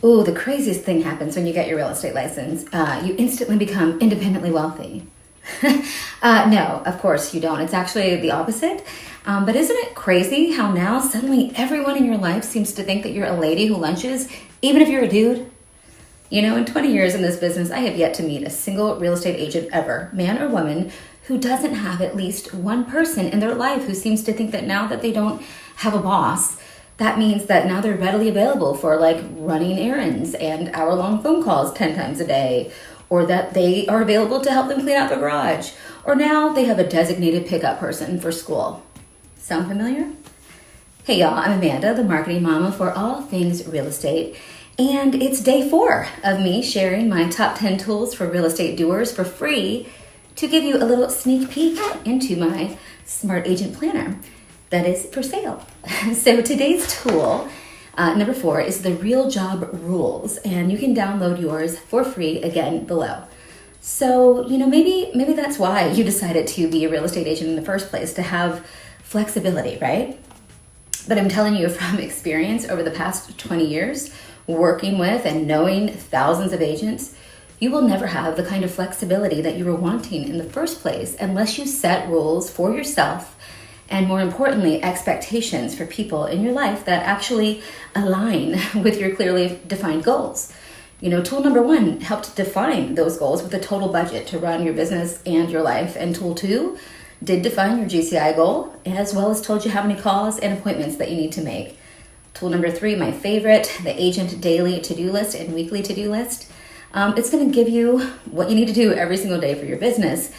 Ooh, the craziest thing happens when you get your real estate license. You instantly become independently wealthy. No, of course you don't. It's actually the opposite. But isn't it crazy how now suddenly everyone in your life seems to think that you're a lady who lunches, even if you're a dude? You know, in 20 years in this business, I have yet to meet a single real estate agent ever, man or woman, who doesn't have at least one person in their life who seems to think that now that they don't have a boss, that means that now they're readily available for like running errands and hour-long phone calls 10 times a day, or that they are available to help them clean out their garage, or now they have a designated pickup person for school. Sound familiar? Hey y'all, I'm Amanda, the marketing mama for all things real estate, and it's day 4 of me sharing my top 10 tools for real estate doers for free to give you a little sneak peek into my Smart Agent Planner that is for sale. So today's tool, number 4, is the Real Job Rules, and you can download yours for free again below. So, you know, maybe that's why you decided to be a real estate agent in the first place, to have flexibility, right? But I'm telling you from experience over the past 20 years, working with and knowing thousands of agents, you will never have the kind of flexibility that you were wanting in the first place unless you set rules for yourself and, more importantly, expectations for people in your life that actually align with your clearly defined goals. You know, tool number 1 helped define those goals with a total budget to run your business and your life. And tool 2 did define your GCI goal, as well as told you how many calls and appointments that you need to make. Tool number 3, my favorite, the agent daily to-do list and weekly to-do list. It's going to give you what you need to do every single day for your business.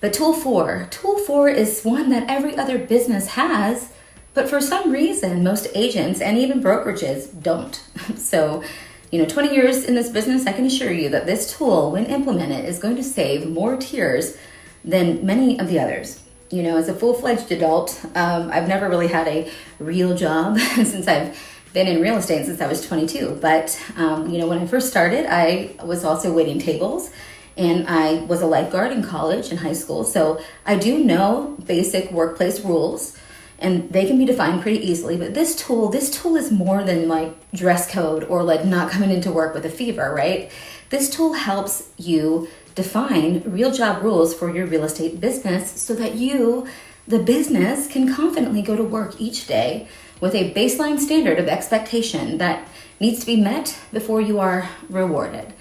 But tool 4 is one that every other business has, but for some reason, most agents and even brokerages don't. So, 20 years in this business, I can assure you that this tool, when implemented, is going to save more tears than many of the others. As a full-fledged adult, I've never really had a real job since I've been in real estate since I was 22. But, when I first started, I was also waiting tables, and I was a lifeguard in college and high school. So I do know basic workplace rules, and they can be defined pretty easily. But this tool is more than like dress code or like not coming into work with a fever, right? This tool helps you define real job rules for your real estate business so that you, the business, can confidently go to work each day with a baseline standard of expectation that needs to be met before you are rewarded.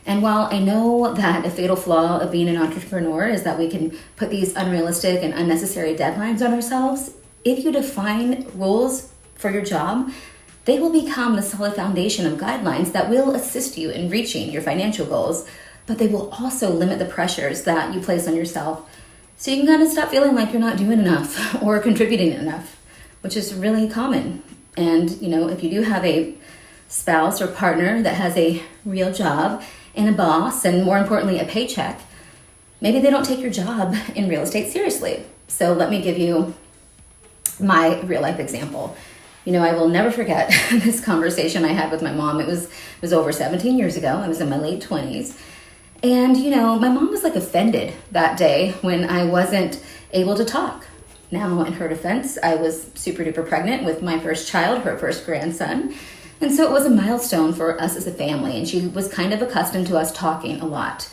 And while I know that a fatal flaw of being an entrepreneur is that we can put these unrealistic and unnecessary deadlines on ourselves, if you define rules for your job, they will become the solid foundation of guidelines that will assist you in reaching your financial goals, but they will also limit the pressures that you place on yourself. So you can kind of stop feeling like you're not doing enough or contributing enough, which is really common. And, if you do have a spouse or partner that has a real job and a boss, and more importantly, a paycheck, maybe they don't take your job in real estate seriously. So let me give you my real life example. I will never forget this conversation I had with my mom. It was over 17 years ago. I was in my late 20s. And, my mom was like offended that day when I wasn't able to talk. Now, in her defense, I was super duper pregnant with my first child, her first grandson. And so it was a milestone for us as a family, and she was kind of accustomed to us talking a lot.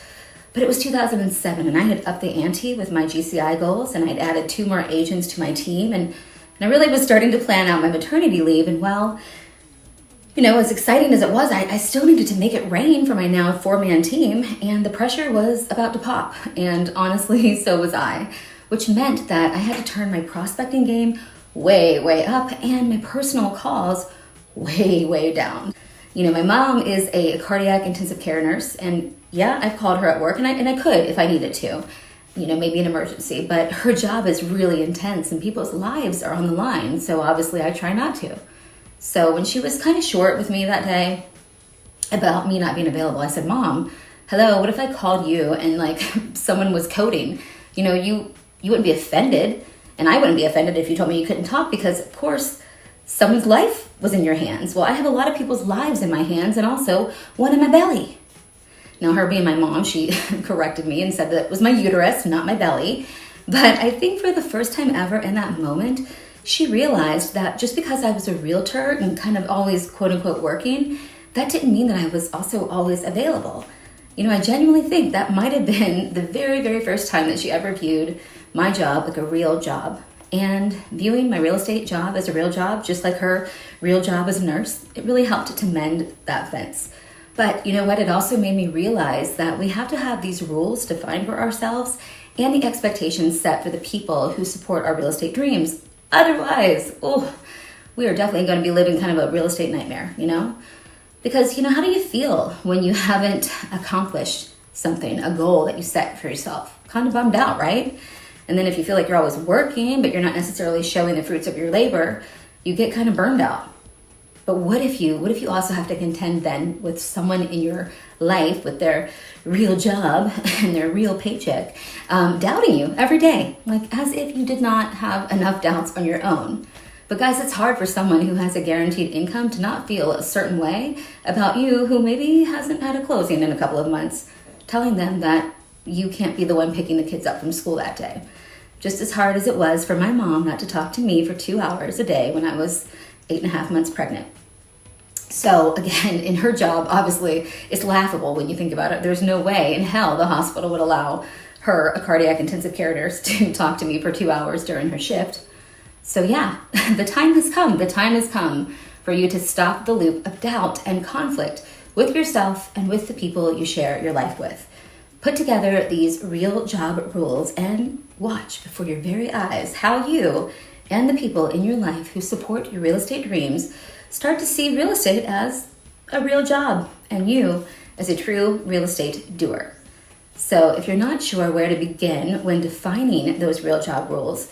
But it was 2007, and I had upped the ante with my GCI goals, and I'd added 2 more agents to my team, and I really was starting to plan out my maternity leave. And as exciting as it was, I still needed to make it rain for my now 4-man team, and the pressure was about to pop, and honestly, so was I, which meant that I had to turn my prospecting game way, way up, and my personal calls way, way down. My mom is a cardiac intensive care nurse, and yeah, I've called her at work, and I could if I needed to, maybe an emergency, but her job is really intense and people's lives are on the line, so obviously I try not to. So when she was kind of short with me that day about me not being available, I said, Mom, hello, what if I called you and someone was coding? You wouldn't be offended, and I wouldn't be offended if you told me you couldn't talk, because of course someone's life was in your hands. Well, I have a lot of people's lives in my hands, and also one in my belly. Now, her being my mom, she corrected me and said that it was my uterus, not my belly. But I think for the first time ever in that moment, she realized that just because I was a realtor and kind of always quote unquote working, that didn't mean that I was also always available. I genuinely think that might have been the very, very first time that she ever viewed my job like a real job. And viewing my real estate job as a real job, just like her real job as a nurse, it really helped to mend that fence. But you know what? It also made me realize that we have to have these rules defined for ourselves and the expectations set for the people who support our real estate dreams. Otherwise, we are definitely going to be living kind of a real estate nightmare, Because, how do you feel when you haven't accomplished something, a goal that you set for yourself? Kind of bummed out, right? And then if you feel like you're always working, but you're not necessarily showing the fruits of your labor, you get kind of burned out. But what if you also have to contend then with someone in your life with their real job and their real paycheck doubting you every day, like as if you did not have enough doubts on your own? But guys, it's hard for someone who has a guaranteed income to not feel a certain way about you who maybe hasn't had a closing in a couple of months, telling them that you can't be the one picking the kids up from school that day. Just as hard as it was for my mom not to talk to me for 2 hours a day when I was 8.5 months pregnant. So again, in her job, obviously, it's laughable when you think about it. There's no way in hell the hospital would allow her, a cardiac intensive care nurse, to talk to me for 2 hours during her shift. So yeah, the time has come. The time has come for you to stop the loop of doubt and conflict with yourself and with the people you share your life with. Put together these real job rules and watch before your very eyes how you and the people in your life who support your real estate dreams start to see real estate as a real job and you as a true real estate doer. So if you're not sure where to begin when defining those real job rules,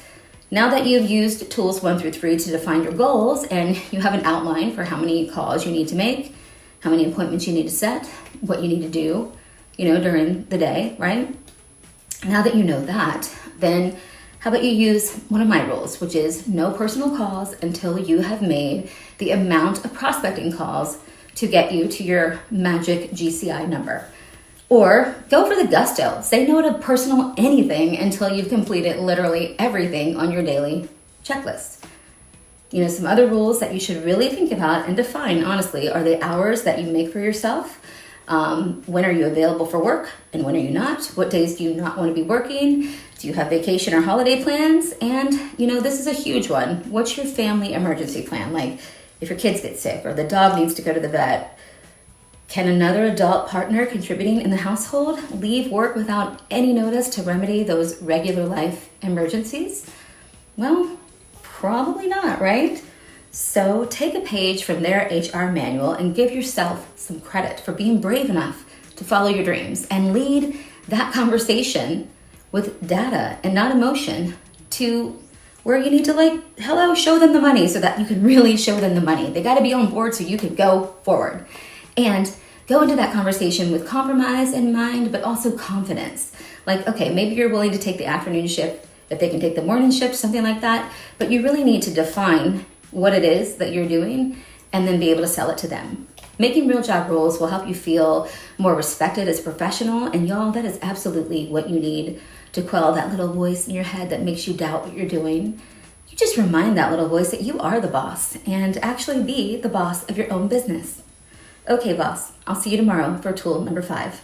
now that you've used tools 1 through 3 to define your goals and you have an outline for how many calls you need to make, how many appointments you need to set, what you need to do, during the day, right? Now that you know that, then how about you use one of my rules, which is no personal calls until you have made the amount of prospecting calls to get you to your magic GCI number. Or go for the gusto. Say no to personal anything until you've completed literally everything on your daily checklist. Some other rules that you should really think about and define, honestly, are the hours that you make for yourself. When are you available for work and when are you not? What days do you not want to be working? Do you have vacation or holiday plans? And, this is a huge one. What's your family emergency plan? Like if your kids get sick or the dog needs to go to the vet, can another adult partner contributing in the household leave work without any notice to remedy those regular life emergencies? Well, probably not, right? So take a page from their HR manual and give yourself some credit for being brave enough to follow your dreams and lead that conversation with data and not emotion to where you need to show them the money so that you can really show them the money. They got to be on board so you can go forward. And go into that conversation with compromise in mind, but also confidence. Like, okay, maybe you're willing to take the afternoon shift if they can take the morning shift, something like that. But you really need to define what it is that you're doing and then be able to sell it to them. Making real job rules will help you feel more respected as a professional. And y'all, that is absolutely what you need to quell that little voice in your head that makes you doubt what you're doing. You just remind that little voice that you are the boss and actually be the boss of your own business. Okay, boss, I'll see you tomorrow for tool number 5.